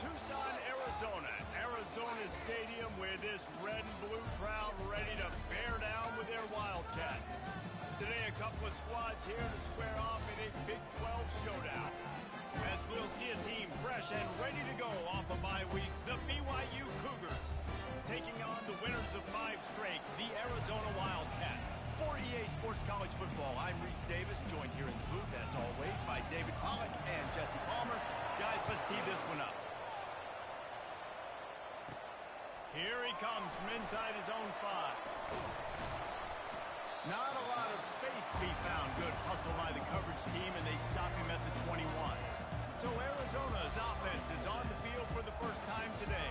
Tucson, Arizona. Arizona Stadium with this red and blue crowd ready to bear down with their Wildcats. Today, a couple of squads here to square off in a Big 12 showdown. As we'll see a team fresh and ready to go off a bye week, the BYU Cougars taking on the winners of 5 straight, the Arizona Wildcats. For EA Sports College Football, I'm Reese Davis, joined here in the booth, as always, by David Pollack and Jesse Palmer. Guys, let's tee this one up. Here he comes from inside his own 5. Not a lot of space to be found. Good hustle by the coverage team, and they stop him at the 21. So Arizona's offense is on the field for the first time today.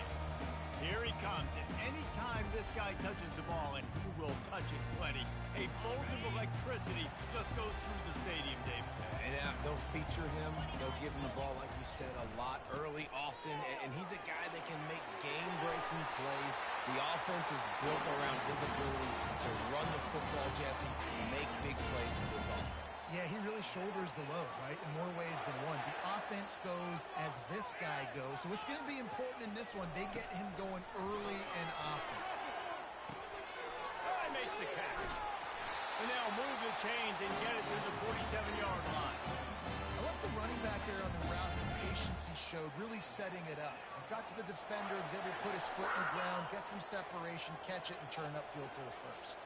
Here he comes, and any time this guy touches the ball, and he will touch it plenty, a bolt of electricity just goes through the stadium, David. And they'll feature him. They'll give him the ball, like you said, a lot, early, often, and he's a guy that can make game-breaking plays. The offense is built around his ability to run the football, Jesse, and make big plays for this offense. Yeah, he really shoulders the load, right, in more ways than one. The offense goes as this guy goes, so it's going to be important in this one. They get him going early and often. He makes the catch. And they'll move the chains and get it to the 47-yard line. I like the running back there on the route and the patience he showed, really setting it up. He got to the defender, was able to put his foot in the ground, get some separation, catch it, and turn upfield for the first.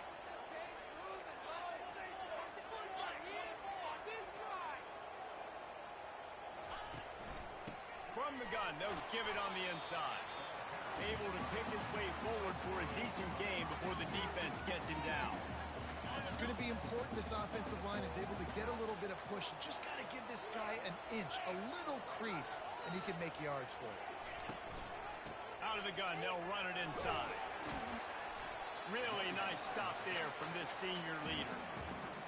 From the gun, they'll give it on the inside. Able to pick his way forward for a decent game before the defense gets him down. It's going to be important this offensive line is able to get a little bit of push. You just got to give this guy an inch, a little crease, and he can make yards for it. Out of the gun, they'll run it inside. Really nice stop there from this senior leader.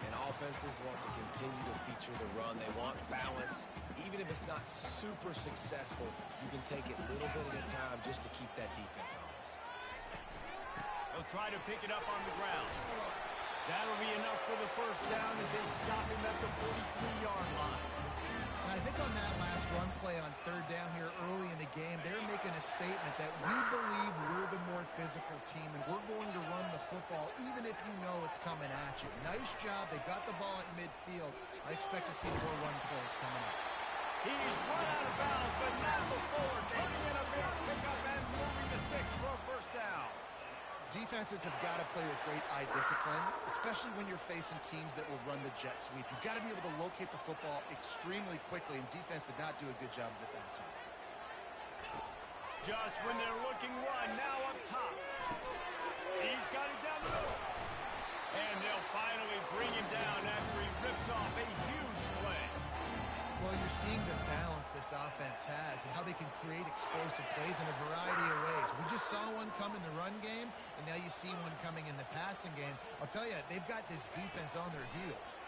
And offenses want to continue to feature the run. They want balance. Even if it's not super successful, you can take it little bit at a time just to keep that defense honest. They'll try to pick it up on the ground. That'll be enough for the first down as they stop him at the 43-yard line. And I think on that last run play on third down here early in the game, they're making a statement that we believe we're the more physical team and we're going to run the football even if you know it's coming at you. Nice job. They got the ball at midfield. I expect to see more run plays coming up. He's run out of bounds, but not before. Turning in a big pickup and moving the sticks for a first down. Defenses have got to play with great eye discipline, especially when you're facing teams that will run the jet sweep. You've got to be able to locate the football extremely quickly, and defense did not do a good job of it that time. Just when they're looking run, now up top. He's got it down the middle. And they'll finally bring him down after he rips off a huge play. Well, you're seeing the balance this offense has and how they can create explosive plays in a variety of ways. We just saw one come in the run game, and now you see one coming in the passing game. I'll tell you, they've got this defense on their heels.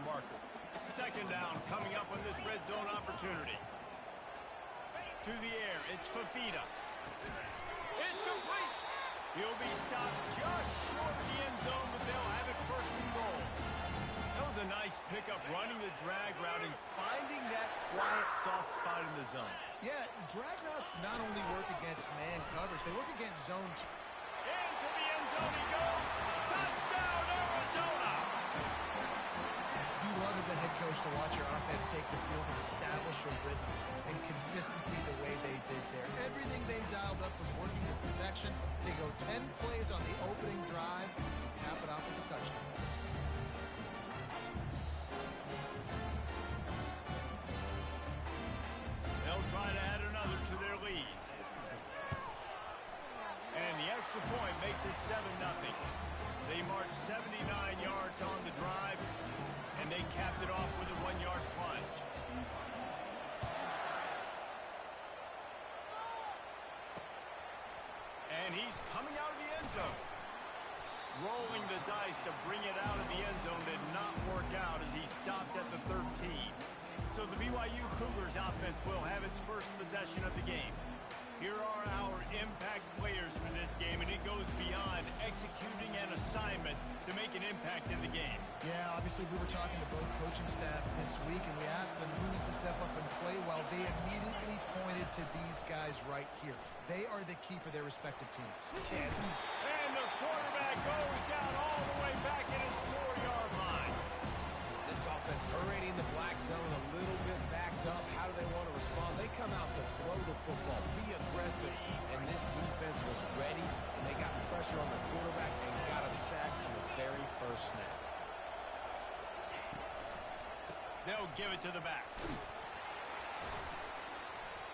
Marker. Second down coming up on this red zone opportunity. To the air, it's Fafita. It's complete. He'll be stopped just short of the end zone, but they'll have it first and goal. That was a nice pickup, running the drag route and finding that quiet, soft spot in the zone. Yeah, drag routes not only work against man coverage, they work against zone. Into the end zone he goes. Touchdown, Arizona! You love as a head coach to watch your offense take the field and establish a rhythm and consistency the way they did there. Everything they dialed up was working to perfection. They go 10 plays on the opening drive, cap it off with a touchdown. They'll try to add another to their lead. And the extra point makes it 7-0. They marched 79 yards on the drive, and they capped it off with a 1-yard plunge. And he's coming out of the end zone. Rolling the dice to bring it out of the end zone did not work out as he stopped at the 13. So the BYU Cougars offense will have its first possession of the game. Here are our impact players for this game, and it goes beyond executing an assignment to make an impact in the game. Yeah, Obviously, we were talking to both coaching staffs this week, and we asked them who needs to step up and play well. They immediately pointed to these guys right here. They are the key for their respective teams. And the quarterback goes down all the way back in his 4-yard line. This offense already in the black zone, a little bit backed up. How do they want to respond? They come out to throw the football, be aggressive, and this defense was ready, and they got pressure on the quarterback and got a sack on the very first snap. They'll give it to the back.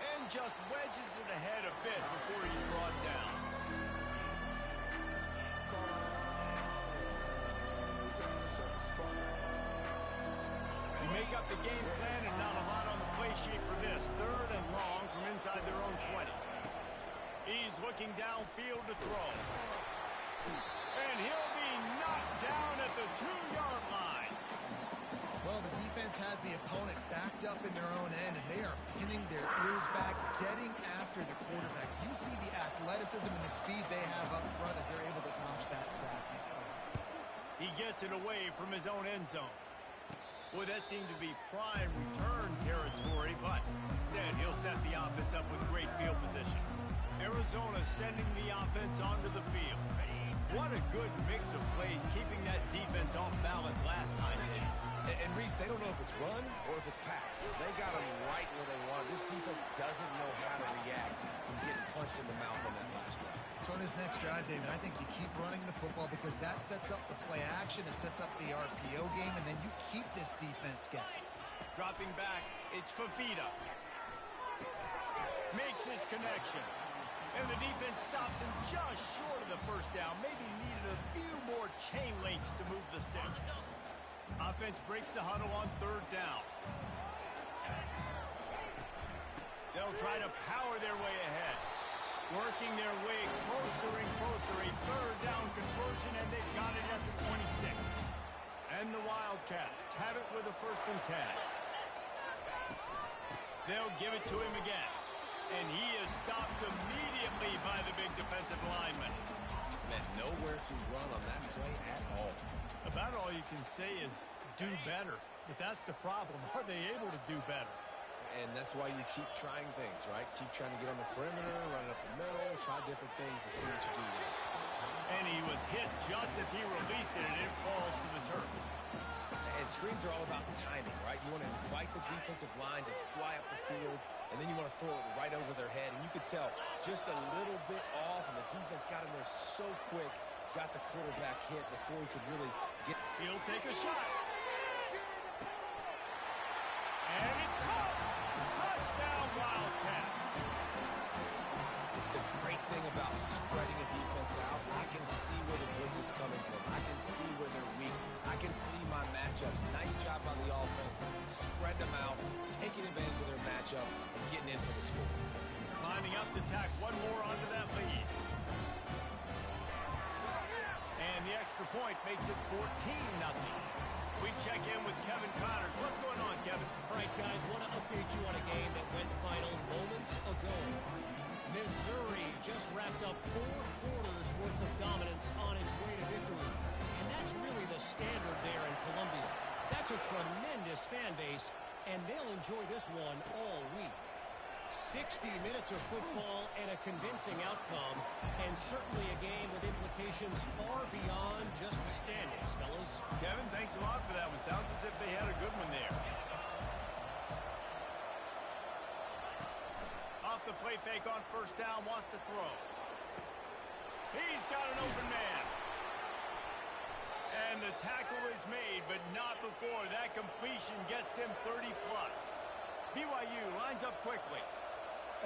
And just wedges it ahead a bit before he's brought down. You make up the game plan and not a lot on the play sheet for this. 3rd and long from inside their own 20. He's looking downfield to throw. And he'll be knocked down at the 2-yard line. Well, the defense has the opponent backed up in their own end, and they are pinning their ears back, getting after the quarterback. You see the athleticism and the speed they have up front as they're able to notch that sack. He gets it away from his own end zone. Boy, that seemed to be prime return territory, but instead he'll set the offense up with great field position. Arizona sending the offense onto the field. What a good mix of plays, keeping that defense off balance last time. And Reese, they don't know if it's run or if it's pass. They got them right where they want. This defense doesn't know how to react from getting punched in the mouth on that last drive. So on this next drive, David, I think you keep running the football because that sets up the play action, it sets up the RPO game, and then you keep this defense guessing. Dropping back, it's Fafita. Makes his connection. And the defense stops him just short of the first down. Maybe needed a few more chain links to move the sticks. Offense breaks the huddle on 3rd down. They'll try to power their way ahead. Working their way closer and closer. A 3rd down conversion, and they've got it at the 26. And the Wildcats have it with a 1st and 10. They'll give it to him again. And he is stopped immediately by the big defensive lineman. Man, nowhere to run on that play at all. About all you can say is do better. But that's the problem. Are they able to do better? And that's why you keep trying things, right? Keep trying to get on the perimeter, run it up the middle, try different things to see what you do. And he was hit just as he released it, and it falls to the turf. And screens are all about timing, right? You want to invite the defensive line to fly up the field, and then you want to throw it right over their head. And you could tell just a little bit off, and the defense got in there so quick, got the quarterback hit before he could really get. He'll take a shot. And it's caught. Touchdown, Wildcats. The great thing about spreading a defense out, I can see where the blitz is coming from. I can see where they're weak. I can see my matchups. Nice job by the offense. Spread them out, taking advantage of their matchup, and getting in for the score. Lining up to tack one more onto that lead. And the extra point makes it 14-0. We check in with Kevin Connors. What's going on, Kevin? All right, guys, want to update you on a game that went final moments ago. Missouri just wrapped up 4 quarters worth of dominance on its way to victory. And that's really the standard there in Columbia. That's a tremendous fan base, and they'll enjoy this one all week. 60 minutes of football and a convincing outcome, and certainly a game with implications far beyond just the standings, fellas. Kevin, thanks a lot for that one. Sounds as if they had a good one there. Off the play fake on 1st down, wants to throw. He's got an open man. And the tackle is made, but not before. That completion gets him 30-plus. BYU lines up quickly.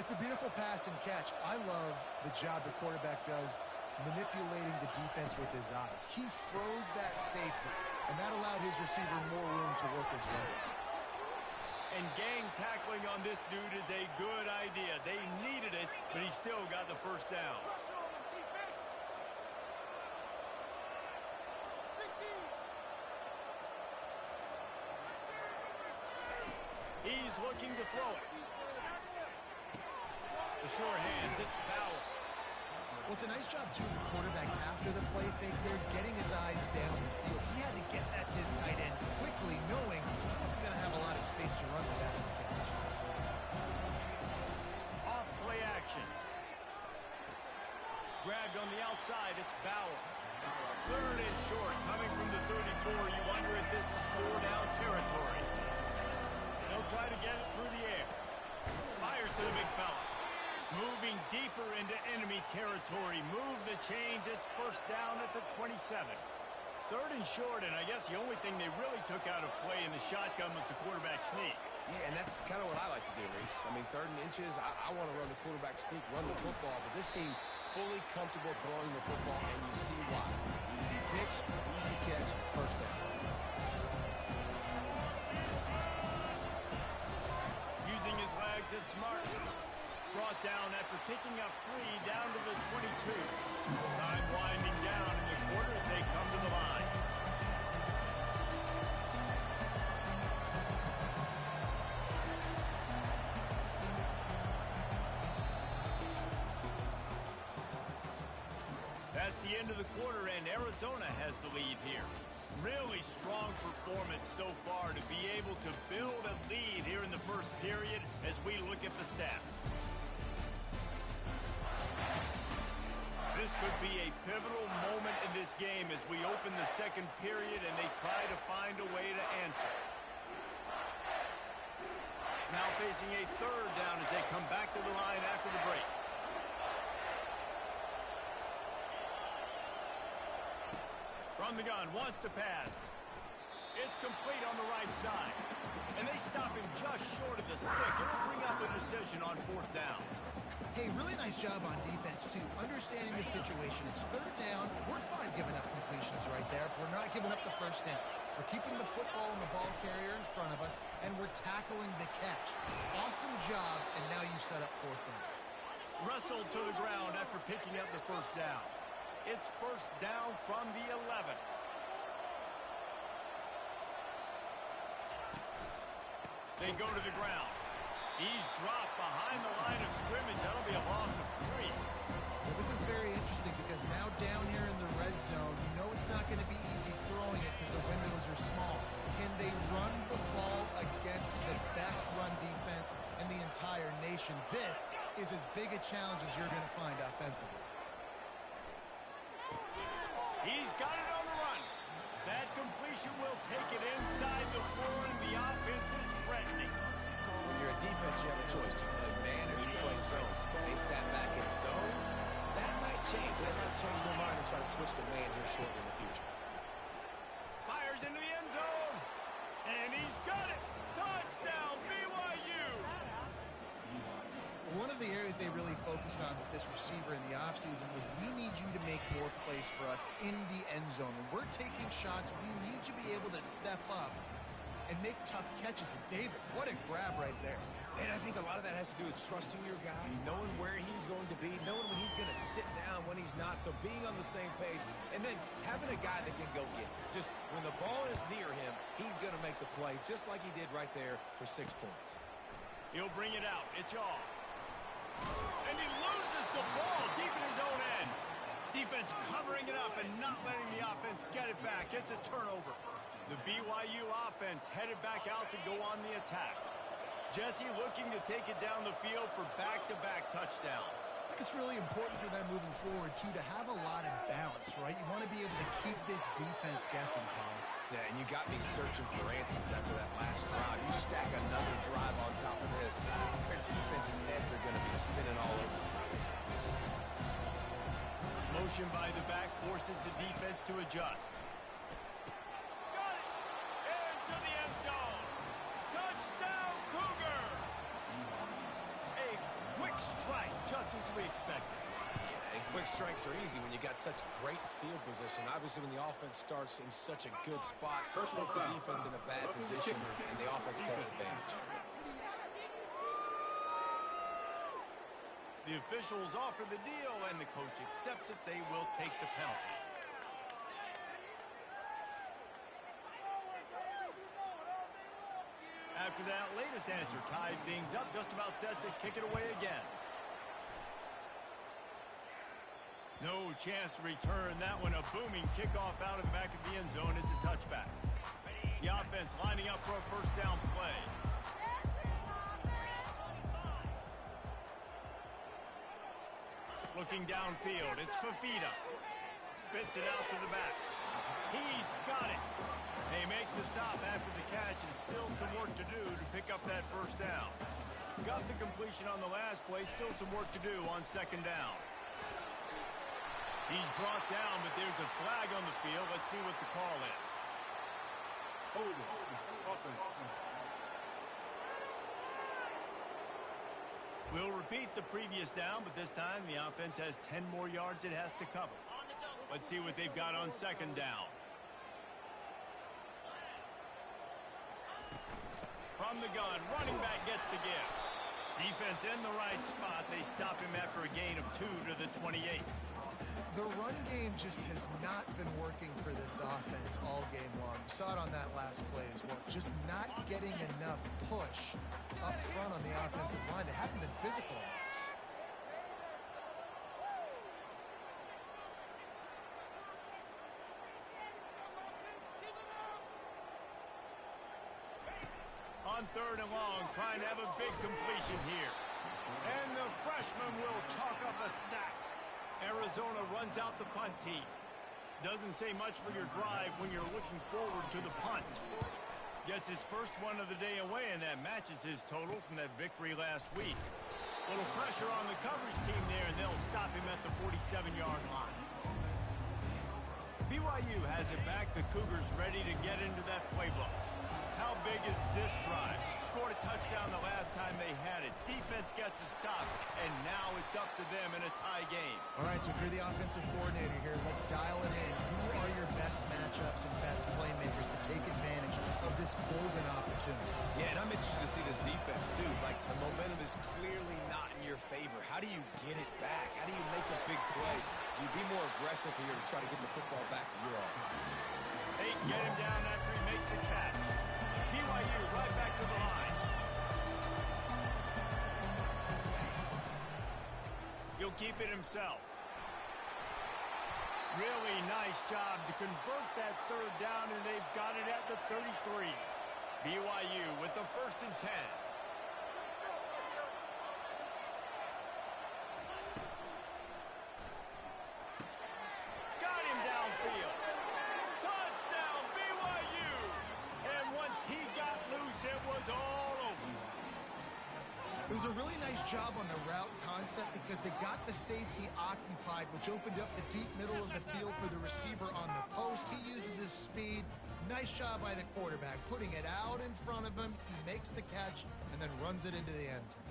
It's a beautiful pass and catch. I love the job the quarterback does manipulating the defense with his eyes. He froze that safety, and that allowed his receiver more room to work his way. And gang tackling on this dude is a good idea. They needed it, but he still got the 1st down. He's looking to throw it. The sure hands, it's Bauer. Well, it's a nice job, too, of the quarterback after the play fake there, getting his eyes down the field. He had to get that to his tight end side. It's Bauer. Third and short, coming from the 34. You wonder if this is 4-down territory. They'll try to get it through the air. Fires to the big fella. Moving deeper into enemy territory. Move the chains. It's first down at the 27. Third and short, and I guess the only thing they really took out of play in the shotgun was the quarterback sneak. Yeah, and that's kind of what I like to do, Reese. I mean, third and inches, I want to run the quarterback sneak, run the football, but this team fully comfortable throwing the football, and you see why. Easy pitch, easy catch, first down. Using his legs, it's smart. Brought down after picking up 3 down to the 22. Time winding down in the quarter as they come to the line. That's the end of the quarter, and Arizona has the lead here. Really strong performance so far to be able to build a lead here in the first period as we look at the stats. This could be a pivotal moment in this game as we open the second period and they try to find a way to answer. Now facing a third down as they come back to the line after the break. From the gun, wants to pass. It's complete on the right side. And they stop him just short of the stick. It'll bring up a decision on fourth down. Hey, really nice job on defense, too. Understanding the situation. It's third down. We're fine giving up completions right there. We're not giving up the first down. We're keeping the football and the ball carrier in front of us, and we're tackling the catch. Awesome job, and now you set up fourth down. Wrestled to the ground after picking up the first down. It's first down from the 11. They go to the ground. He's dropped behind the line of scrimmage. That'll be a loss of 3. Well, this is very interesting because now down here in the red zone, you know it's not going to be easy throwing it because the windows are small. Can they run the ball against the best run defense in the entire nation? This is as big a challenge as you're going to find offensively. He's got it on the run. That completion will take it inside the 4, and the offense is threatening. When you're a defense, you have a choice. Do you play man or do you play zone? They sat back in zone. That might change. They might change their mind and try to switch to man here shortly in the future. Fires into the end zone. And he's got it. Touchdown, BYU. One of the areas they really focused on with this receiver in the offseason was we need you to make more plays for us in the end zone. When we're taking shots, we need you to be able to step up and make tough catches. And David, what a grab right there. And I think a lot of that has to do with trusting your guy, knowing where he's going to be, knowing when he's going to sit down, when he's not, so being on the same page, and then having a guy that can go get it. Just when the ball is near him, he's going to make the play, just like he did right there for 6 points. He'll bring it out. It's y'all. And he loses the ball deep in his own end. Defense covering it up and not letting the offense get it back. It's a turnover. The BYU offense headed back out to go on the attack. Jesse looking to take it down the field for back-to-back touchdowns. I think it's really important for them moving forward, too, to have a lot of balance, right? You want to be able to keep this defense guessing, Paul. Yeah, and you got me searching for answers after that last drive. You stack another drive on top of this, their defense's heads are going to be spinning all over the place. Motion by the back forces the defense to adjust. Got it! Into the end zone. Touchdown, Cougar! A quick strike, just as we expected. And quick strikes are easy when you got such great field position. Obviously, when the offense starts in such a good spot, puts the defense in a bad position, and the offense takes advantage. The officials offer the deal, and the coach accepts it. They will take the penalty. After that latest answer tied things up, just about set to kick it away again. No chance to return that one. A booming kickoff out of the back of the end zone. It's a touchback. The offense lining up for a first down play. Looking downfield, it's Fafita. spits it out to the back. He's got it. They make the stop after the catch and still some work to do to pick up that first down. Got the completion on the last play, still some work to do on second down. He's brought down, but there's a flag on the field. Let's see what the call is. Hold it. Offense. We'll repeat the previous down, but this time the offense has 10 more yards it has to cover. Let's see what they've got on second down. From the gun, running back gets the gift. Defense in the right spot. They stop him after a gain of 2 to the 28. The run game just has not been working for this offense all game long. You saw it on that last play as well. Just not getting enough push up front on the offensive line. They haven't been physical enough. On third and long, trying to have a big completion here. And the freshman will chalk up a sack. Arizona runs out the punt team. Doesn't say much for your drive when you're looking forward to the punt. Gets his first one of the day away, and that matches his total from that victory last week. Little pressure on the coverage team there, and they'll stop him at the 47-yard line. BYU has it back. The Cougars ready to get into that playbook. How big is this drive? Scored a touchdown the last time they had it. Defense gets a stop, and now it's up to them in a tie game. All right, so if you're the offensive coordinator here, let's dial it in. Who are your best matchups and best playmakers to take advantage of this golden opportunity? Yeah, and I'm interested to see this defense, too. Like, the momentum is clearly not in your favor. How do you get it back? How do you make a big play? Do you be more aggressive here to try to get the football back to your offense? They get him down after he makes a catch. BYU right back to the line. He'll keep it himself. Really nice job to convert that third down, and they've got it at the 33. BYU with the 1st and 10. Got him downfield. Touchdown, BYU! And once he got loose, it was all over. It was a really nice job on the route concept because they got the safety occupied, which opened up the deep middle of the field for the receiver on the post. He uses his speed. Nice job by the quarterback, putting it out in front of him. He makes the catch and then runs it into the end zone.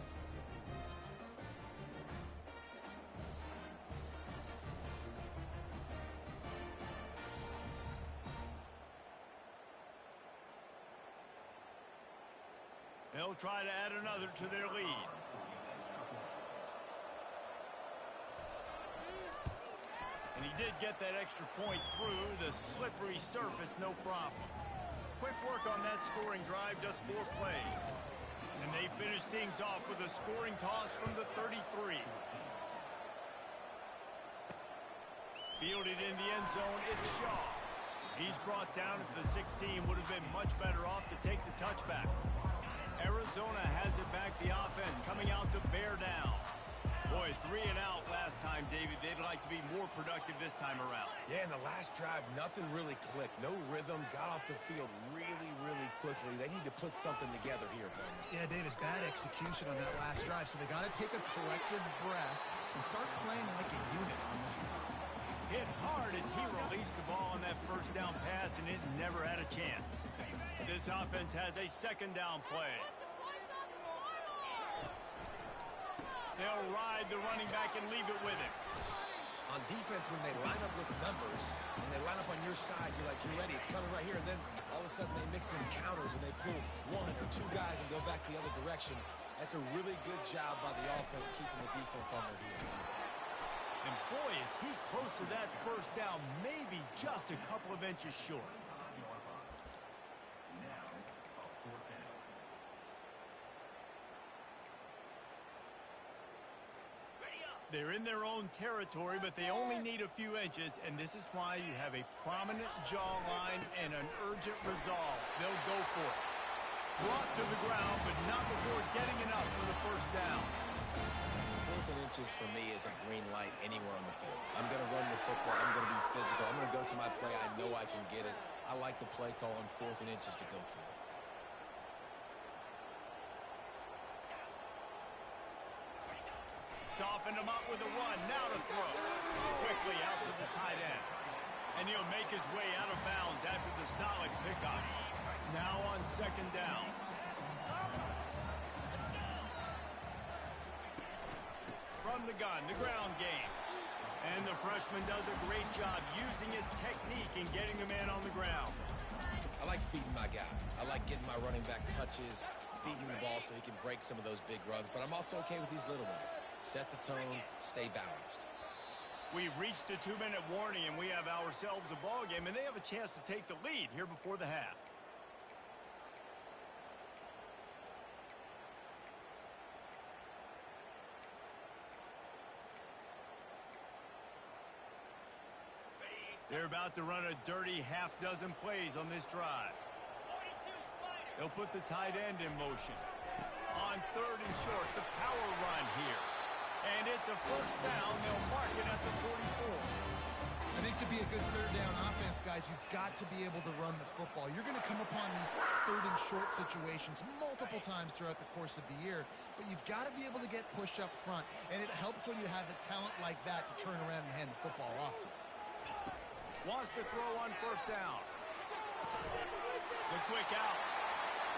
They'll try to add another to their lead. And he did get that extra point through the slippery surface, no problem. Quick work on that scoring drive, just 4 plays. And they finish things off with a scoring toss from the 33. Fielded in the end zone, it's Shaw. He's brought down at the 16, would have been much better off to take the touchback. Arizona has it back, the offense coming out to bear down. Boy, 3 and out last time, David. They'd like to be more productive this time around. Yeah, in the last drive, nothing really clicked. No rhythm, got off the field really, really quickly. They need to put something together here, Bowman. Yeah, David, bad execution on that last drive, so they got to take a collective breath and start playing like a unit on this one. Hit hard as he released the ball on that first down pass, and it never had a chance. This offense has a second down play. They'll ride the running back and leave it with him. On defense, when they line up with numbers, and they line up on your side, you're like, you're ready, it's coming right here. And then all of a sudden they mix in counters and they pull 1 or 2 guys and go back the other direction. That's a really good job by the offense, keeping the defense on their heels. And boy, is he close to that first down, maybe just a couple of inches short. They're in their own territory, but they only need a few inches, and this is why you have a prominent jawline and an urgent resolve. They'll go for it. Brought to the ground, but not before getting enough for the first down. 4th and inches for me is a green light anywhere on the field. I'm going to run the football. I'm going to be physical. I'm going to go to my play. I know I can get it. I like the play call on 4th and inches to go for it. Softened him up with a run. Now to throw. Quickly out to the tight end. And he'll make his way out of bounds after the solid pickup. Now on 2nd down. From the gun, the ground game. And the freshman does a great job using his technique and getting the man on the ground. I like feeding my guy. I like getting my running back touches, feeding the ball so he can break some of those big runs. But I'm also okay with these little ones. Set the tone, stay balanced. We've reached the 2-minute warning, and we have ourselves a ball game, and they have a chance to take the lead here before the half. They're about to run a dirty half-dozen plays on this drive. They'll put the tight end in motion. On 3rd and short, the power run here. And it's a first down. They'll mark it at the 44. I think to be a good 3rd down offense, guys, you've got to be able to run the football. You're going to come upon these 3rd and short situations multiple times throughout the course of the year, but you've got to be able to get push up front, and it helps when you have a talent like that to turn around and hand the football off to. Wants to throw on 1st down. The quick out.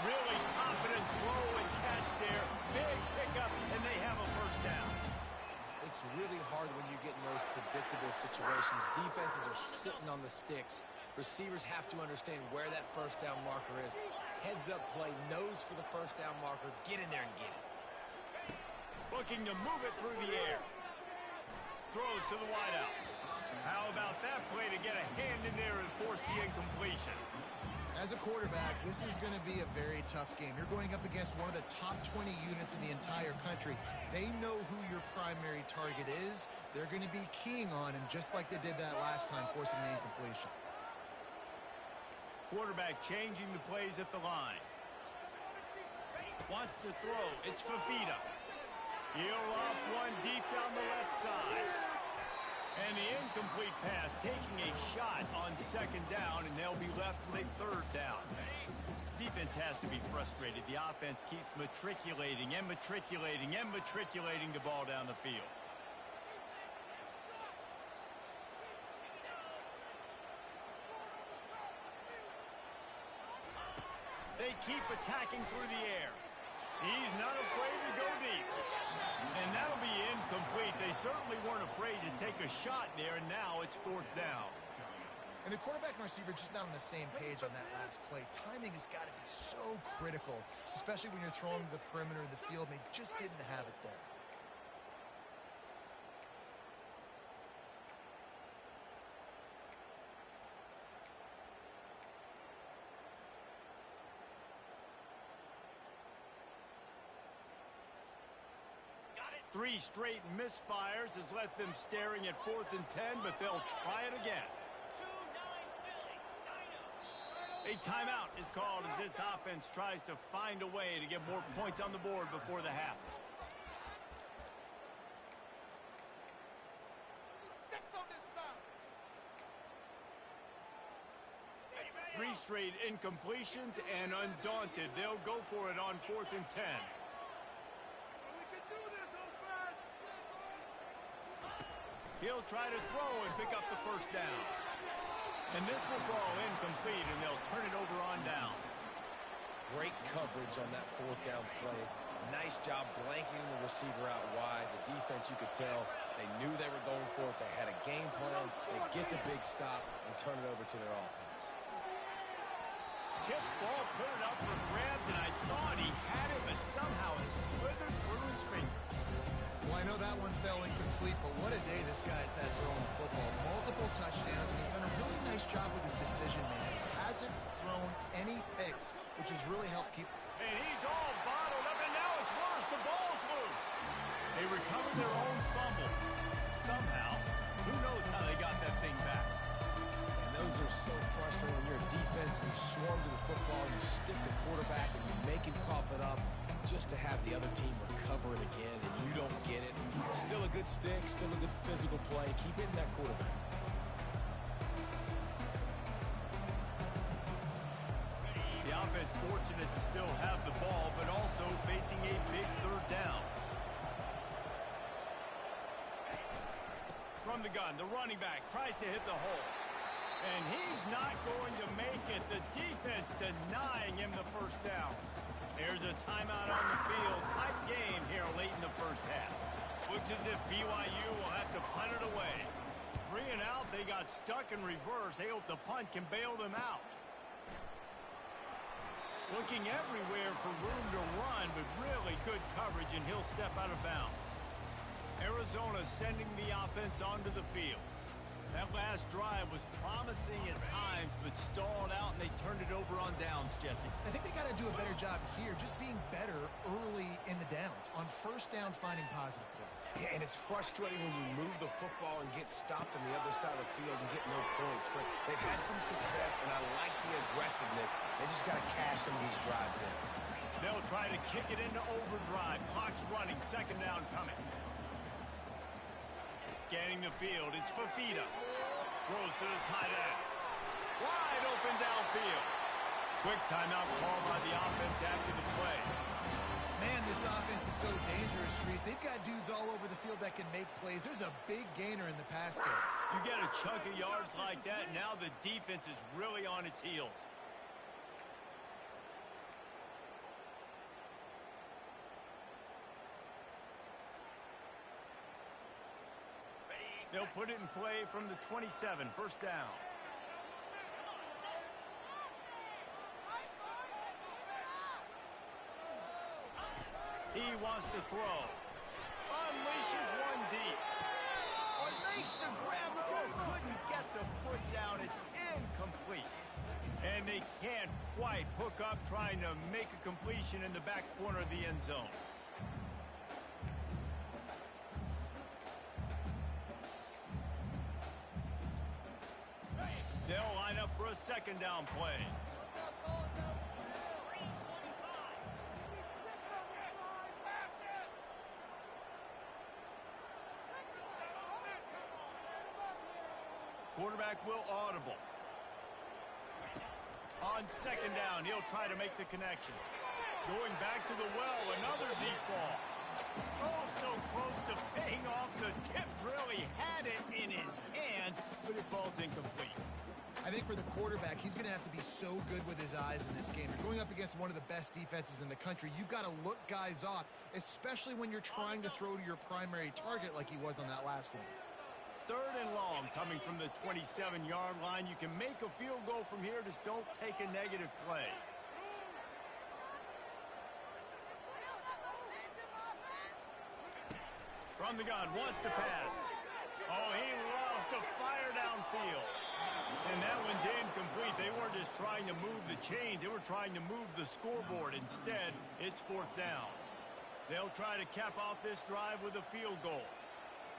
Really confident throw and catch there. Big pickup, and they have a 1st down. It's really hard when you get in those predictable situations. Defenses are sitting on the sticks. Receivers have to understand where that 1st down marker is. Heads up play, nose for the 1st down marker. Get in there and get it. Looking to move it through the air. Throws to the wideout. How about that play to get a hand in there and force the incompletion? As a quarterback, this is going to be a very tough game. You're going up against one of the top 20 units in the entire country. They know who your primary target is. They're going to be keying on him just like they did that last time, forcing the incompletion. Quarterback changing the plays at the line. Wants to throw. It's Fafita. He'll off one deep down the left side. And the incomplete pass taking a shot on 2nd down, and they'll be left with a 3rd down. Defense has to be frustrated. The offense keeps matriculating and matriculating and matriculating the ball down the field. They keep attacking through the air. He's not afraid to go deep. And that'll be incomplete. They certainly weren't afraid to take a shot there, and now it's 4th down. And the quarterback and receiver just not on the same page on that last play. Timing has got to be so critical, especially when you're throwing to the perimeter of the field, and they just didn't have it there. Three straight misfires has left them staring at 4th and 10, but they'll try it again. A timeout is called as this offense tries to find a way to get more points on the board before the half. Three straight incompletions, and undaunted, they'll go for it on 4th and 10. He'll try to throw and pick up the 1st down. And this will fall incomplete, and they'll turn it over on downs. Great coverage on that 4th down play. Nice job blanketing the receiver out wide. The defense, you could tell, they knew they were going for it. They had a game plan. They get the big stop and turn it over to their offense. Tip ball, put it up for grabs, and I thought he had it, but somehow it slithered through his fingers. Well, I know that one fell incomplete, but what a day this guy's had throwing the football. Multiple touchdowns, and he's done a really nice job with his decision-making. Hasn't thrown any picks, which has really helped keep... And he's all bottled up, and now it's worse. The ball's loose. They recovered their own fumble. Somehow, who knows how they got that thing back. And those are so frustrating when you're a defense and you swarm to the football, you stick the quarterback, and you make it up just to have the other team recover it again, and you don't get it. Still a good stick, still a good physical play. Keep hitting that quarterback. The offense fortunate to still have the ball, but also facing a big third down. From the gun, the running back tries to hit the hole. And he's not going to make it. The defense denying him the first down. There's a timeout on the field. Tight game here late in the first half. Looks as if BYU will have to punt it away. 3 and out, they got stuck in reverse. They hope the punt can bail them out. Looking everywhere for room to run, but really good coverage, and he'll step out of bounds. Arizona sending the offense onto the field. That last drive was promising at times, but stalled out, and they turned it over on downs, Jesse. I think they got to do a better job here, just being better early in the downs. On first down, finding positive plays. Yeah, and it's frustrating when you move the football and get stopped on the other side of the field and get no points. But they've had some success, and I like the aggressiveness. They just got to cash some of these drives in. They'll try to kick it into overdrive. Clock's running. Second down coming. Scanning the field, it's Fafita. Throws to the tight end. Wide open downfield. Quick timeout call by the offense after the play. Man, this offense is so dangerous, Reese. They've got dudes all over the field that can make plays. There's a big gainer in the pass game. You get a chunk of yards like that, now the defense is really on its heels. They'll put it in play from the 27, first down. He wants to throw. Unleashes one deep. Makes the grab, though. Couldn't get the foot down. It's incomplete. And they can't quite hook up trying to make a completion in the back corner of the end zone. They'll line up for a second down play. Quarterback will audible. On second down, he'll try to make the connection. Going back to the well, another deep ball. Oh, so close to paying off. The tip really had it in his hands, but it falls incomplete. I think for the quarterback, he's going to have to be so good with his eyes in this game. You're going up against one of the best defenses in the country. You've got to look guys off, especially when you're trying to throw to your primary target like he was on that last one. Third and long coming from the 27-yard line. You can make a field goal from here. Just don't take a negative play. From the gun, wants to pass. Oh, he loves to fire downfield. And that one's incomplete. They weren't just trying to move the chains. They were trying to move the scoreboard. Instead, it's fourth down. They'll try to cap off this drive with a field goal.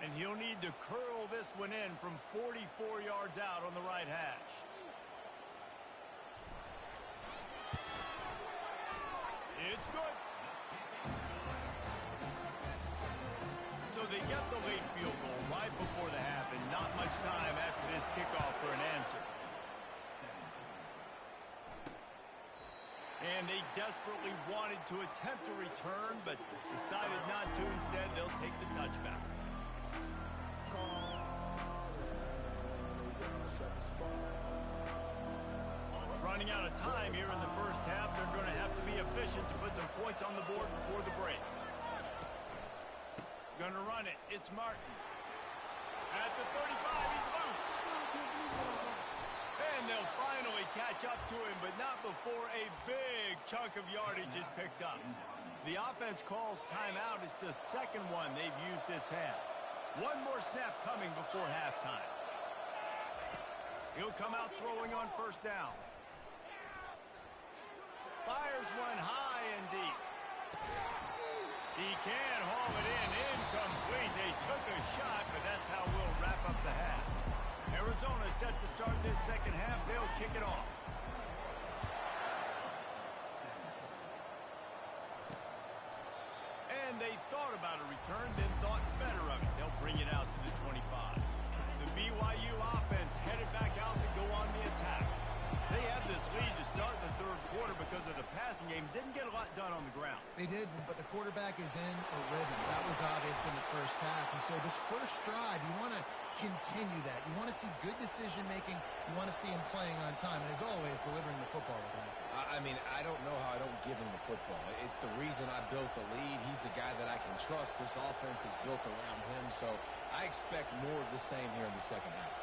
And he'll need to curl this one in from 44 yards out on the right hash. It's good. So they get the late field goal right before the half, and not much time after this kickoff for an answer. And they desperately wanted to attempt a return, but decided not to. Instead, they'll take the touchback. Running out of time here in the first half. They're going to have to be efficient to put some points on the board before the break. Going to run it. It's Martin. At the 35, he's loose. And they'll finally catch up to him, but not before a big chunk of yardage is picked up. The offense calls timeout. It's the second one they've used this half. One more snap coming before halftime. He'll come out throwing on first down. Fires one high and deep. He can haul it in. Incomplete. They took a shot, but that's how we'll wrap up the half. Arizona set to start this second half. They'll kick it off. And they thought about a return, then thought better of it. They'll bring it out to the 25. The BYU offense headed back out to go on the attack. They had this lead to start the third quarter because of the passing game. Didn't get a lot done on the ground. They did, but the quarterback is in a rhythm. That was obvious in the first half. And so this first drive, you want to continue that. You want to see good decision-making. You want to see him playing on time. And as always, delivering the football with accuracy. I mean, I don't know how I don't give him the football. It's the reason I built the lead. He's the guy that I can trust. This offense is built around him. So I expect more of the same here in the second half.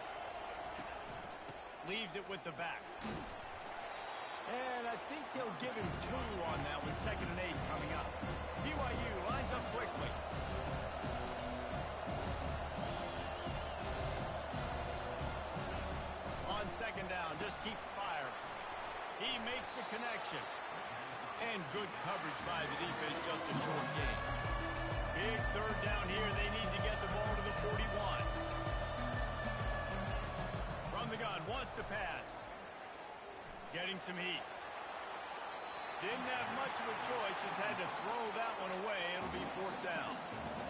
Leaves it with the back. And I think they'll give him 2 on that one. 2nd and 8 coming up. BYU lines up quickly. On 2nd down, just keeps firing. He makes the connection. And good coverage by the defense, just a short gain. Big 3rd down here. They need to get the ball to the 41. From the gun, wants to pass. Getting some heat. Didn't have much of a choice, just had to throw that one away. It'll be 4th down.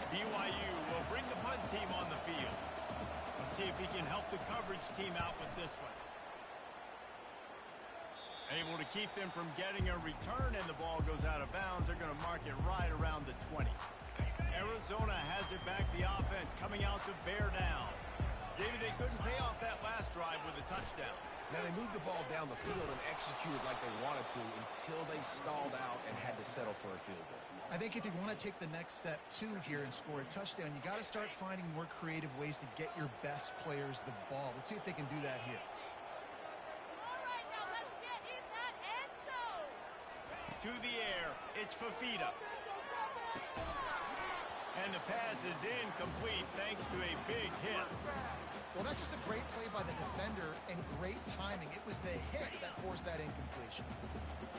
BYU will bring the punt team on the field. Let's see if he can help the coverage team out with this one. Able to keep them from getting a return, and the ball goes out of bounds. They're going to mark it right around the 20. Arizona has it back. The offense coming out to bear down. Maybe they couldn't pay off that last drive with a touchdown. Now, they moved the ball down the field and executed like they wanted to until they stalled out and had to settle for a field goal. I think if you want to take the next step, too, here and score a touchdown, you got to start finding more creative ways to get your best players the ball. Let's see if they can do that here. To the air, it's Fafita. And the pass is incomplete thanks to a big hit. Well, that's just a great play by the defender and great timing. It was the hit that forced that incompletion.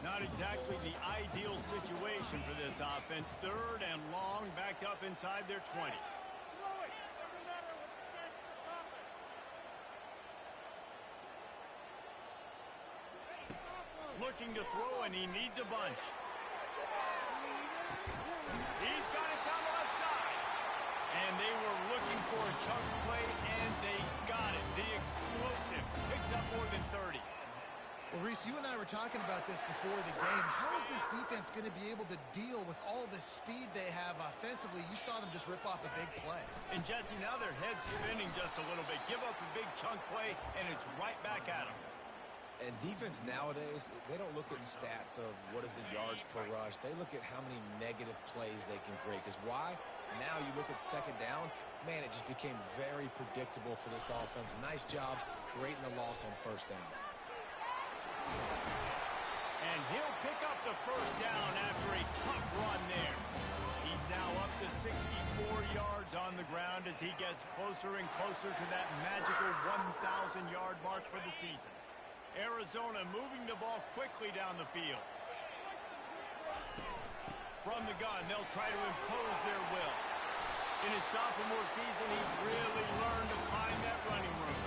Not exactly the ideal situation for this offense. 3rd and long, backed up inside their 20. Looking to throw, and he needs a bunch. He's got it down the left side. And they were looking for a chunk play, and they got it. The explosive picks up more than 30. Well, Reese, you and I were talking about this before the game. How is this defense going to be able to deal with all the speed they have offensively? You saw them just rip off a big play. And, Jesse, now their head's spinning just a little bit. Give up a big chunk play, and it's right back at them. And defense nowadays, they don't look at stats of what is the yards per rush. They look at how many negative plays they can create. Because why? Now you look at 2nd down, man, it just became very predictable for this offense. Nice job creating the loss on 1st down. And he'll pick up the 1st down after a tough run there. He's now up to 64 yards on the ground as he gets closer and closer to that magical 1,000-yard mark for the season. Arizona moving the ball quickly down the field. From the gun, they'll try to impose their will. In his sophomore season, he's really learned to find that running room.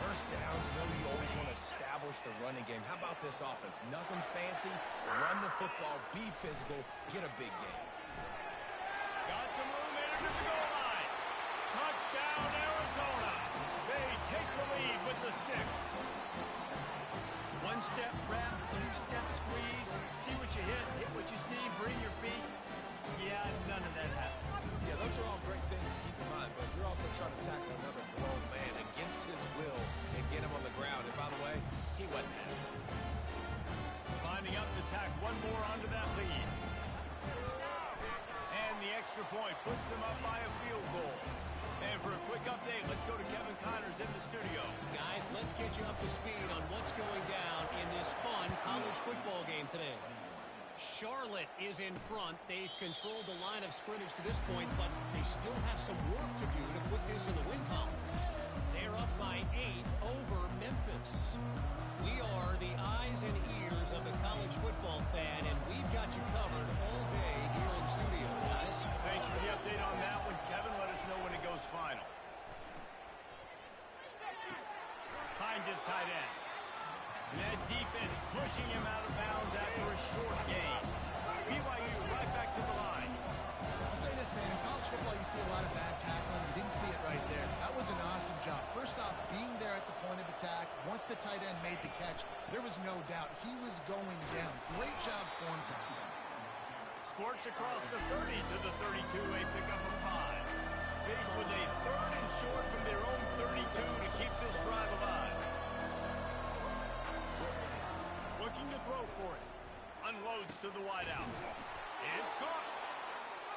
1st down, you always want to establish the running game. How about this offense? Nothing fancy. Run the football, be physical, get a big game. Got some room into the goal line. Touchdown, Arizona. They take the lead with the 6. 1-step wrap, 2-step squeeze. See what you hit what you see, bring your feet. Yeah, none of that happened. Yeah, those are all great things to keep in mind, but you're also trying to tackle another grown man against his will and get him on the ground. And by the way, he wasn't happy. Lining up to tack one more onto that lead. And the extra point puts them up by a field goal. And for a quick update, let's go to Kevin Connors in the studio. Guys, let's get you up to speed on what's going down in this fun college football game today. Charlotte is in front. They've controlled the line of scrimmage to this point, but they still have some work to do to put this in the win column. They're up by 8 over Memphis. We are the eyes and ears of the college football fan, and we've got you covered all day here in studio, guys. Thanks for the update on that one, Kevin. Let us know when it goes final. Hines is tight end. And that defense pushing him out of bounds after a short gain. BYU right back to the line. the tight end made the catch, there was no doubt he was going down. Great job form time. Squirts across the 30 to the 32, a pickup of 5. Faced with a 3rd and short from their own 32 to keep this drive alive. Looking to throw for it. Unloads to the wideout. It's caught.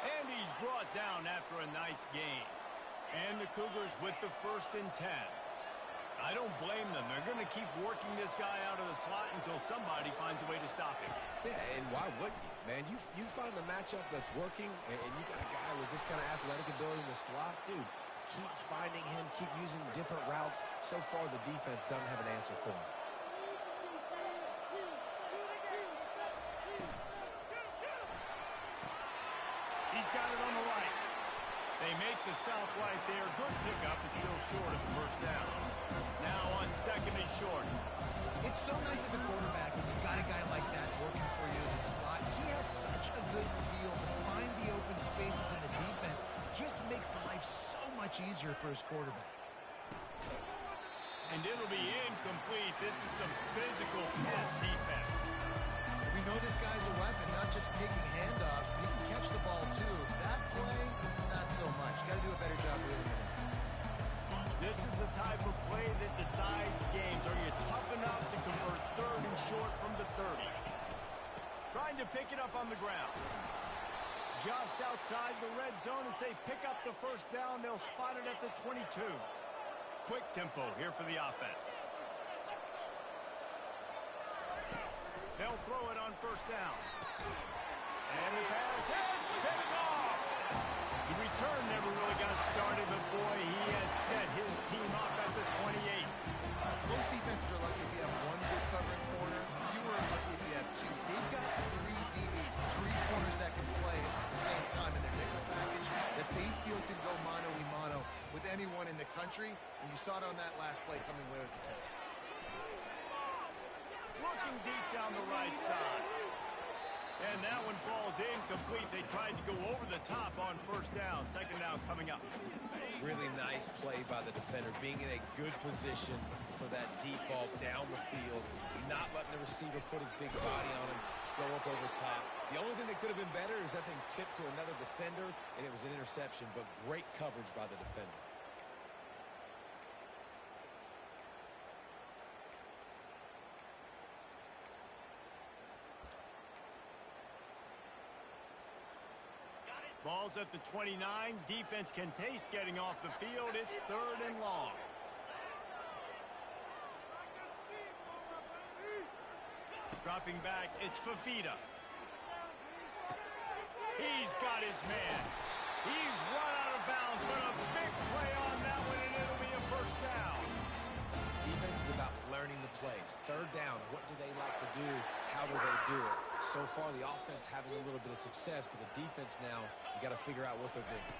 And he's brought down after a nice gain. And the Cougars with the 1st and 10. I don't blame them. They're going to keep working this guy out of the slot until somebody finds a way to stop him. Yeah, and why wouldn't you, man? You find a matchup that's working, and you got a guy with this kind of athletic ability in the slot, dude. Keep finding him, keep using different routes. So far, the defense doesn't have an answer for him. He's got it on the right. They make the stop right there. Good pickup. It's still short of the 1st down. Now on 2nd and short. It's so nice as a quarterback when you've got a guy like that working for you in the slot. He has such a good feel to find the open spaces in the defense. Just makes life so much easier for his quarterback. And it'll be incomplete. This is some physical pass defense. We know this guy's a weapon, not just picking handoffs, but he can catch the ball too. That play, not so much. Got to do a better job reading it. This is the type of play that decides games. Are you tough enough to convert 3rd and short from the 30? Trying to pick it up on the ground. Just outside the red zone as they pick up the 1st down. They'll spot it at the 22. Quick tempo here for the offense. They'll throw it on 1st down. And the pass hits, picked off. The return never really got started, but boy, he has set his team up at the 28. Most defenses are lucky if you have one good covering corner. Fewer are lucky if you have 2. They've got 3 DBs, 3 corners that can play at the same time in their nickel package that they feel can go mano-a-mano with anyone in the country. And you saw it on that last play coming away with the kick. Looking deep down the right side. And that one falls incomplete. They tried to go over the top on 1st down. 2nd down coming up. Really nice play by the defender, being in a good position for that deep ball down the field, not letting the receiver put his big body on him, go up over top. The only thing that could have been better is that thing tipped to another defender, and it was an interception, but great coverage by the defender. Ball's at the 29. Defense can taste getting off the field. It's 3rd and long. Dropping back, it's Fafita. He's got his man. He's run out of bounds, but a big play on that one, and it'll be a 1st down. Defense is about learning the plays. 3rd down, what do they like to do? How do they do it? So far, the offense having a little bit of success, but the defense now, you got to figure out what they're doing.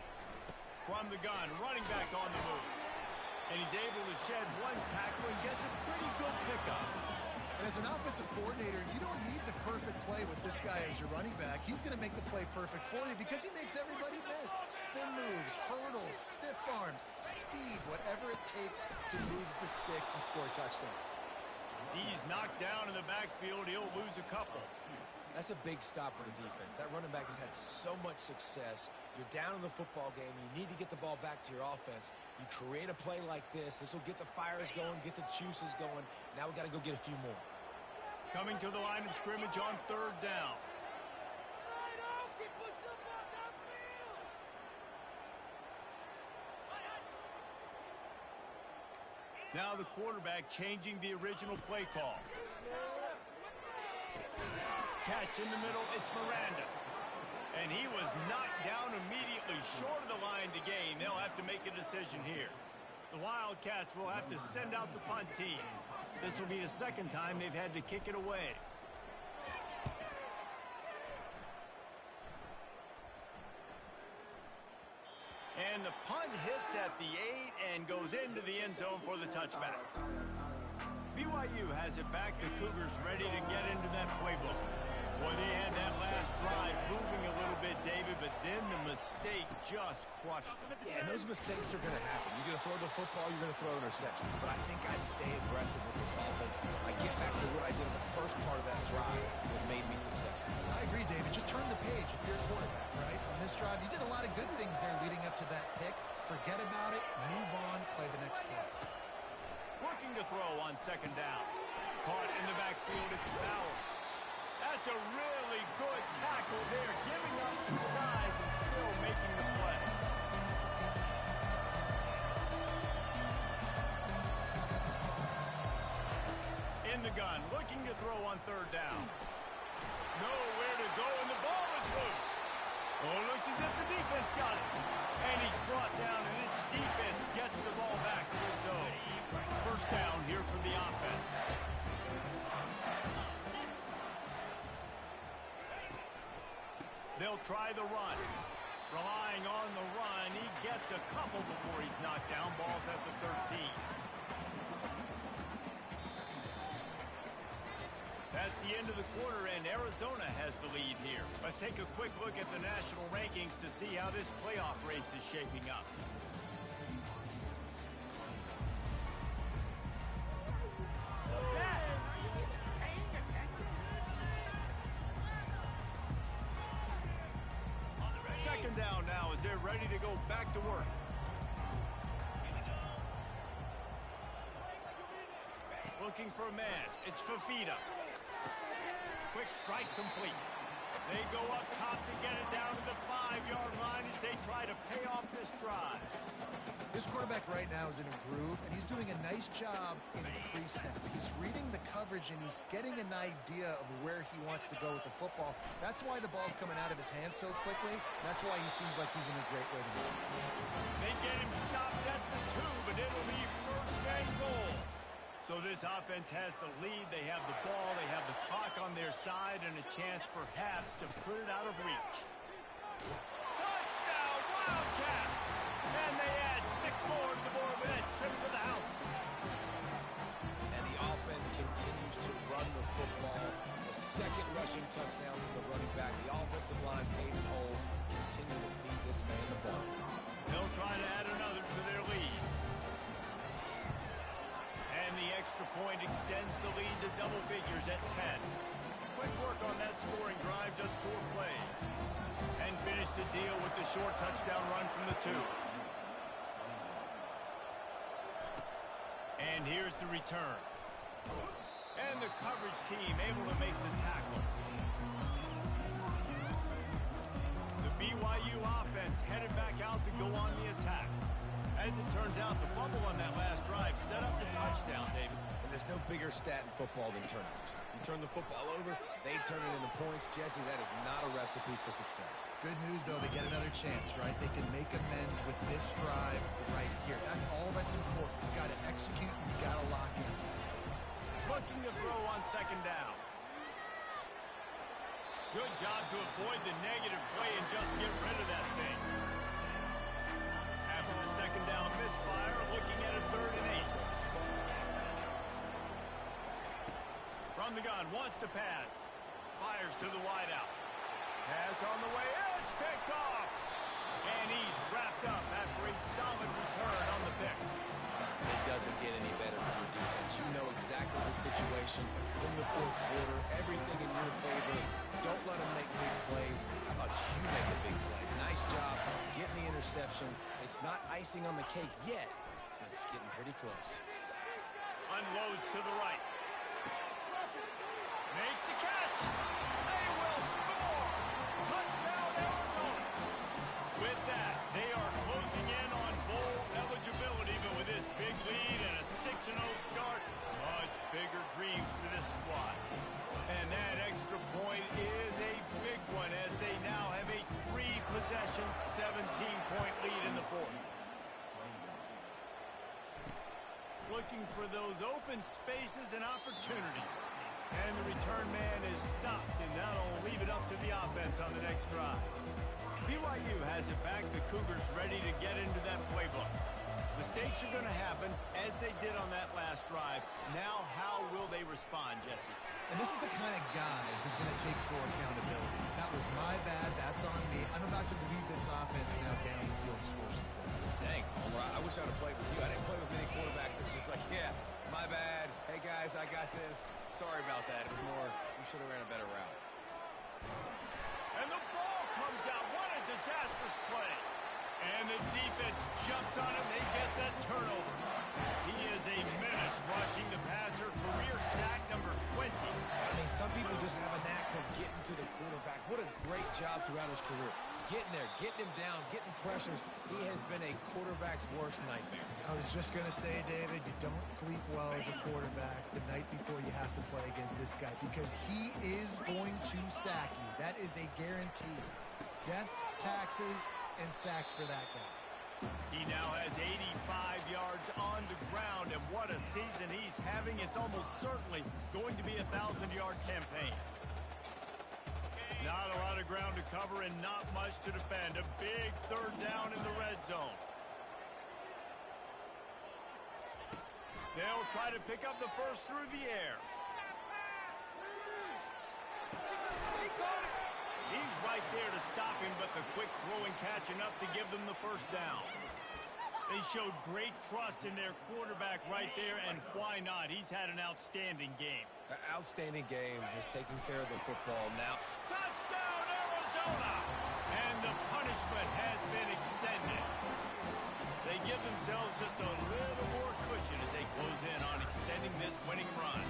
From the gun, running back on the move. And he's able to shed 1 tackle and gets a pretty good pickup. And as an offensive coordinator, you don't need the perfect play with this guy as your running back. He's going to make the play perfect for you because he makes everybody miss. Spin moves, hurdles, stiff arms, speed, whatever it takes to move the sticks and score touchdowns. He's knocked down in the backfield. He'll lose a couple. That's a big stop for the defense. That running back has had so much success. You're down in the football game. You need to get the ball back to your offense. You create a play like this. This will get the fires going, get the juices going. Now we got to go get a few more. Coming to the line of scrimmage on 3rd down. Now the quarterback changing the original play call. Catch in the middle, it's Miranda. And he was knocked down immediately short of the line to gain. They'll have to make a decision here. The Wildcats will have to send out the punt team. This will be the 2nd time they've had to kick it away. And the punt hits at the 8 and goes into the end zone for the touchback. BYU has it back. The Cougars ready to get into that playbook. Boy, they had that last drive moving a little bit, David, but then the mistake just crushed them. Yeah, and those mistakes are going to happen. You're going to throw the football, you're going to throw interceptions. But I think I stay aggressive with this offense. I get back to what I did in the first part of that drive that made me successful. I agree, David. Just turn the page if you're a quarterback, right? On this drive, you did a lot of good things there leading up to that pick. Forget about it, move on, play the next play. Looking to throw on second down. Caught in the backfield, it's Bowers. That's a really good tackle there, giving up some size and still making the play. In the gun, looking to throw on third down. Nowhere to go, and the ball is loose. Oh, it looks as if the defense got it. And he's brought down, and this defense gets the ball back to its own. First down here for the offense. They'll try the run. Relying on the run, he gets a couple before he's knocked down. Ball's at the 13. That's the end of the quarter, and Arizona has the lead here. Let's take a quick look at the national rankings to see how this playoff race is shaping up. Second down now as they're ready to go back to work. Looking for a man. It's Fafita. Quick strike complete. They go up top to get it down to the 5-yard line as they try to pay off this drive. This quarterback right now is in a groove, and he's doing a nice job in pre-snap. He's reading the coverage, and he's getting an idea of where he wants to go with the football. That's why the ball's coming out of his hands so quickly. That's why he seems like he's in a great way to go. They get him stopped at the 2, but it'll be first and goal. So this offense has the lead. They have the ball. They have the clock on their side and a chance perhaps to put it out of reach. Touchdown, Wildcats! And they add 6 more to the board with that trip to the house. And the offense continues to run the football. The second rushing touchdown from the running back. The offensive line made holes. Continue to feed this man the ball. They'll try to add another to their lead. And the extra point extends the lead to double figures at 10. Quick work on that scoring drive, just 4 plays. And finish the deal with the short touchdown run from the 2. And here's the return. And the coverage team able to make the tackle. The BYU offense headed back out to go on the attack. As it turns out, the fumble on that last drive set up the touchdown, David. And there's no bigger stat in football than turnovers. You turn the football over, they turn it into points. Jesse, that is not a recipe for success. Good news, though, they get another chance, right? They can make amends with this drive right here. That's all that's important. You've got to execute, you've got to lock in. Looking to throw on second down. Good job to avoid the negative play and just get rid of that thing. After the second down misfire, looking at a 3rd and 8. From the gun, wants to pass. Fires to the wideout. Pass on the way, it's picked off. And he's wrapped up after a solid return on the pick. It doesn't get any better from your defense. You know exactly the situation in the 4th quarter. Everything in your favor. Don't let them make big plays. How about you make a big play? Nice job getting the interception. It's not icing on the cake yet, but it's getting pretty close. Unloads to the right. Makes the catch. They will score. Touchdown, Arizona. With that, they are closing in on bowl eligibility, but with this big lead and a 6-0 start, much bigger dreams for this squad. And that extra point is a big one as they now have a 3-possession, 17-point lead in the 4th. Looking for those open spaces and opportunity. And the return man is stopped, and that'll leave it up to the offense on the next drive. BYU has it back. The Cougars ready to get into that playbook. Mistakes are going to happen, as they did on that last drive. Now, how will they respond, Jesse? And this is the kind of guy who's going to take full accountability. That was my bad. That's on me. I'm about to lead this offense now down the field and score some points. Dang, Homer, I wish I would have played with you. I didn't play with many quarterbacks that were just like, yeah, my bad. Hey, guys, I got this. Sorry about that. It was more, you should have ran a better route. And the ball comes out. What a disastrous play. And the defense jumps on him. They get that turnover. He is a menace rushing the passer. Career sack number 20. I mean, some people just have a knack for getting to the quarterback. What a great job throughout his career. Getting there, getting him down, getting pressures. He has been a quarterback's worst nightmare. I was just going to say, David, you don't sleep well as a quarterback the night before you have to play against this guy because he is going to sack you. That is a guarantee. Death, taxes, and sacks for that guy. He now has 85 yards on the ground, and what a season he's having. It's almost certainly going to be a 1,000-yard campaign. Not a lot of ground to cover and not much to defend. A big third down in the red zone. They'll try to pick up the first through the air. He caught it. He's right there to stop him, but the quick throw and catch enough to give them the first down. They showed great trust in their quarterback right there, and why not? He's had an outstanding game. Outstanding game. Has taken care of the football. Now, touchdown, Arizona! And the punishment has been extended. They give themselves just a little more cushion as they close in on extending this winning run.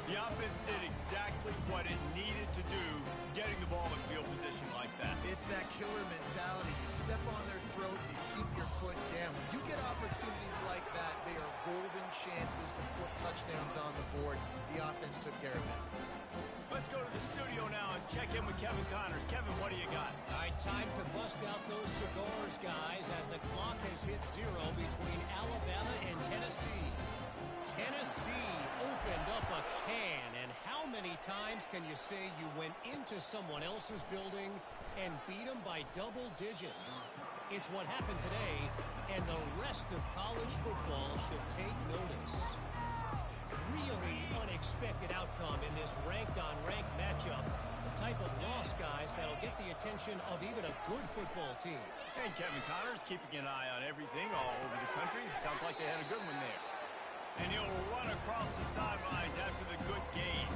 The offense did exactly what it needed to do, getting the ball in field position like that. It's that killer mentality. You step on their throat, you keep your foot down. When you get opportunities like that, they are golden chances to put touchdowns on the board. The offense took care of business. Let's go to the studio now and check in with Kevin Connors. Kevin, what do you got? All right, time to bust out those cigars, guys, as the clock has hit 0 between Alabama and Tennessee. Tennessee opened up a can, and how many times can you say you went into someone else's building and beat them by double digits? It's what happened today, and the rest of college football should take notice. Really unexpected outcome in this ranked-on-ranked matchup. The type of loss, guys, that'll get the attention of even a good football team. And Kevin Connors keeping an eye on everything all over the country. Sounds like they had a good one there. And he'll run across the sidelines after the good game.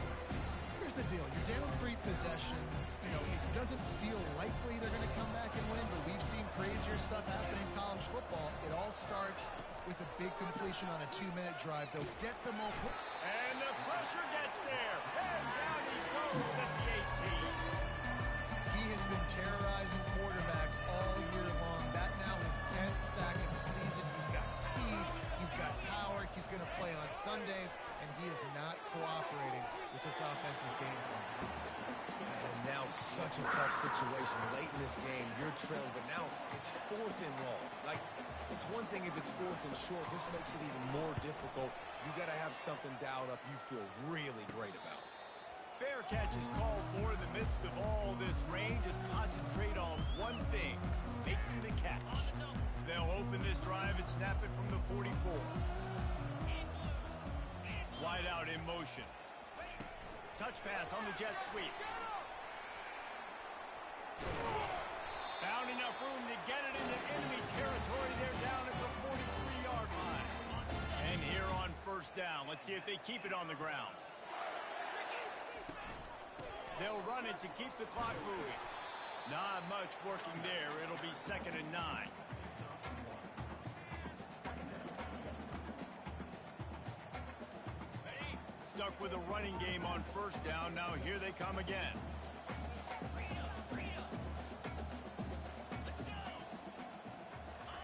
Here's the deal. You're down 3 possessions. You know, it doesn't feel likely they're going to come back and win, but we've seen crazier stuff happen in college football. It all starts with a big completion on a 2-minute drive. They'll get the moment. And the pressure gets there. And down he goes at the 18. He has been terrorizing quarterbacks all year long. That now his 10th sack of the season. He's got speed. He's got power. He's going to play on Sundays, and he is not cooperating with this offense's game plan. and now such a tough situation late in this game. You're trailing, but now it's 4th and long. Like, it's one thing if it's 4th and short. This makes it even more difficult. You got to have something dialed up you feel really great about. Fair catch is called for in the midst of all this rain. Just concentrate on one thing, making the catch. They'll open this drive and snap it from the 44. Wide out in motion. Touch pass on the jet sweep. Found enough room to get it into enemy territory. They're down at the 43-yard line. And here on first down, let's see if they keep it on the ground. They'll run it to keep the clock moving. Not much working there. It'll be 2nd and 9. Stuck with a running game on first down. Now here they come again.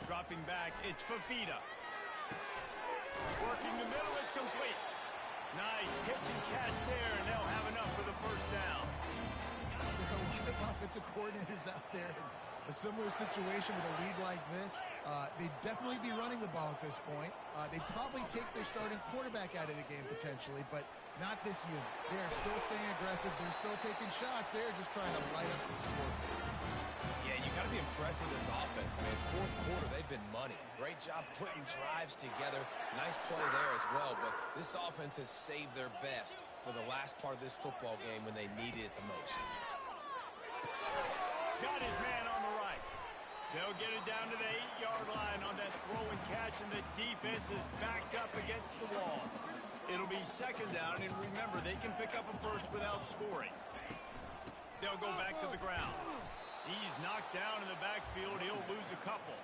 Dropping back, it's Fafita. Working the middle, it's complete. Nice pitch and catch there, and they'll have enough for the first down. With a lot of offensive coordinators out there in a similar situation with a lead like this, they'd definitely be running the ball at this point. They'd probably take their starting quarterback out of the game potentially, but not this unit. They're still staying aggressive. They're still taking shots. They're just trying to light up the score. Yeah, you got to be impressed with this offense, man. 4th quarter, they've been money. Great job putting drives together. Nice play there as well, but this offense has saved their best for the last part of this football game when they needed it the most. throw and catch, and the defense is backed up against the wall. It'll be second down, and remember, they can pick up a first without scoring. They'll go back to the ground. He's knocked down in the backfield. He'll lose a couple.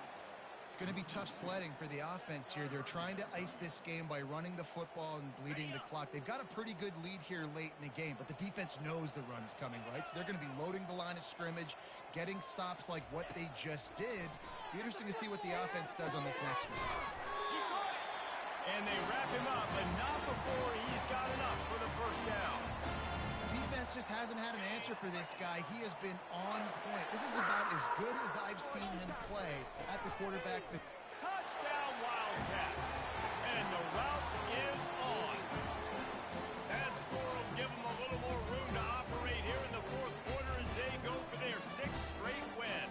It's going to be tough sledding for the offense here. They're trying to ice this game by running the football and bleeding the clock. They've got a pretty good lead here late in the game, but the defense knows the run's coming, right? So they're going to be loading the line of scrimmage, getting stops like what they just did. Be interesting to see what the offense does on this next one. And they wrap him up, but not before he's got enough for the first down. Defense just hasn't had an answer for this guy. He has been on point. This is about as good as I've seen him play at the quarterback. Touchdown, Wildcats. And the route is on. That score will give them a little more room to operate here in the fourth quarter as they go for their sixth straight win.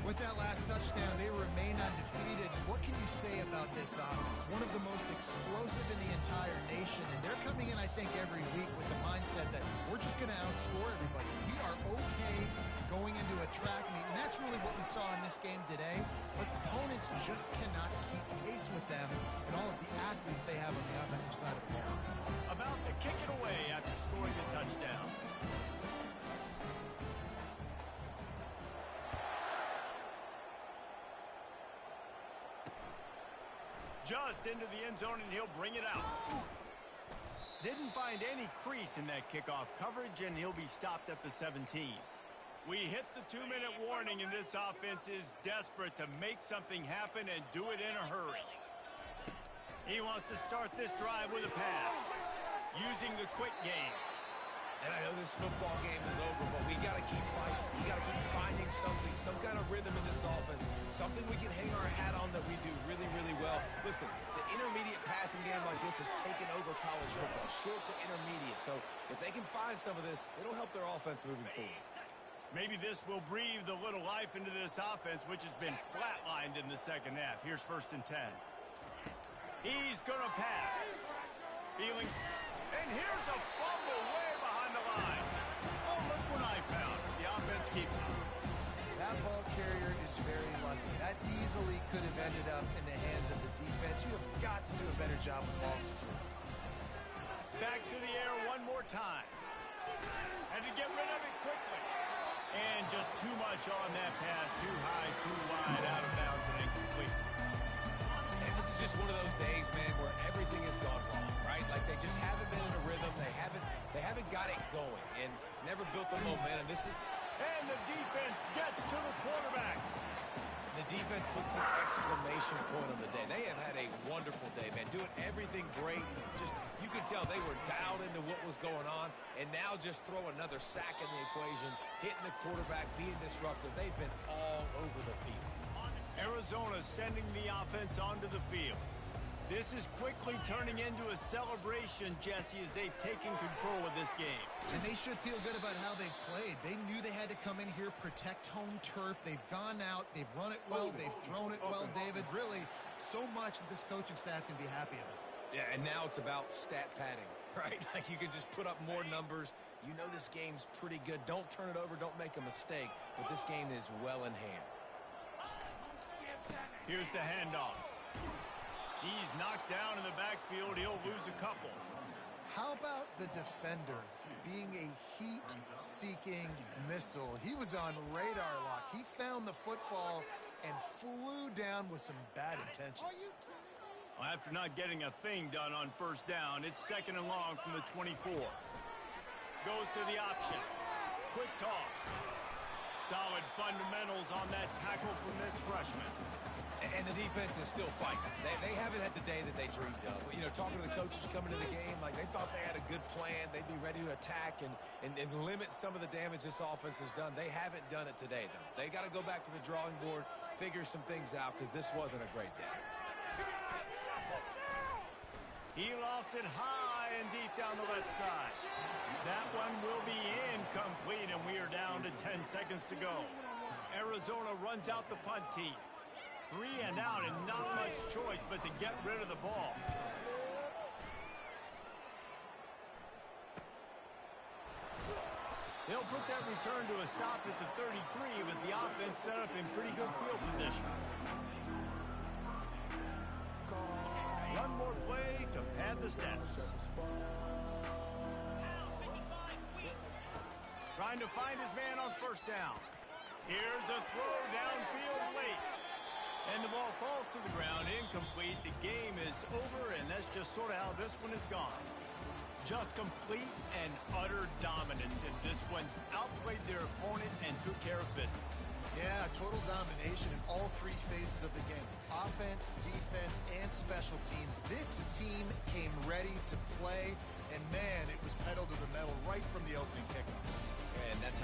With that last touchdown, they remain undefeated. What can you say about this offense? One of the most explosive in the entire nation, and they're coming in, I think, every week with the mindset that we're just going to outscore everybody. We are okay going into a track meet, and that's really what we saw in this game today, but the opponents just cannot keep pace with them and all of the athletes they have on the offensive side of the ball. About to kick it away after scoring the touchdown. Just into the end zone, and he'll bring it out. Didn't find any crease in that kickoff coverage, and he'll be stopped at the 17. We hit the 2-minute warning, and this offense is desperate to make something happen and do it in a hurry. He wants to start this drive with a pass, using the quick game. And I know this football game is over, but we got to keep fighting. We got to keep finding something, some kind of rhythm in this offense, something we can hang our hat on that we do really, really well. Listen, the intermediate passing game like this has taken over college football, short to intermediate. So if they can find some of this, it'll help their offense moving forward. Maybe this will breathe a little life into this offense, which has been flatlined in the second half. Here's 1st and 10. He's going to pass. Feeling, and here's a fumble way behind the line. Oh, look what I found. The offense keeps it. That ball carrier is very lucky. That easily could have ended up in the hands of the defense. You have got to do a better job with ball security. Back to the air one more time. Had to get rid of it quickly. And just too much on that pass. Too high, too wide, out of bounds, and incomplete. And this is just one of those days, man, where everything has gone wrong, right? Like they just haven't been in a rhythm. They haven't got it going and never built the momentum. And the defense gets to the quarterback. The defense puts the exclamation point on the day. They have had a wonderful day, man, doing everything great. Just, you could tell they were dialed into what was going on, and now just throw another sack in the equation, hitting the quarterback, being disruptive. They've been all over the field. Arizona sending the offense onto the field. This is quickly turning into a celebration, Jesse, as they've taken control of this game. And they should feel good about how they've played. They knew they had to come in here, protect home turf. They've gone out, they've run it well, they've thrown it well, David. Really, so much that this coaching staff can be happy about. Yeah, and now it's about stat padding, right? Like you can just put up more numbers. You know this game's pretty good. Don't turn it over, don't make a mistake. But this game is well in hand. Here's the handoff. He's knocked down in the backfield. He'll lose a couple. How about the defender being a heat-seeking missile? He was on radar lock. He found the football and flew down with some bad intentions. Well, after not getting a thing done on 1st down, it's 2nd and long from the 24. Goes to the option. Quick toss. Solid fundamentals on that tackle from this freshman. And the defense is still fighting. They haven't had the day that they dreamed of. You know, talking to the coaches coming to the game, like they thought they had a good plan. They'd be ready to attack and limit some of the damage this offense has done. They haven't done it today, though. They got to go back to the drawing board, figure some things out, because this wasn't a great day. He lofts it high and deep down the left side. That one will be incomplete, and we are down to 10 seconds to go. Arizona runs out the punt team. 3 and out, and not much choice but to get rid of the ball. They'll put that return to a stop at the 33 with the offense set up in pretty good field position. had the stats. Trying to find his man on first down. Here's a throw downfield late. And the ball falls to the ground, incomplete. The game is over, and that's just sort of how this one is gone. Just complete and utter dominance in this one. Outplayed their opponent and took care of business. Yeah, total domination in all three phases of the game. Offense, defense, and special teams. This team came ready to play, and man, it was pedal to the metal right from the opening kickoff. And that's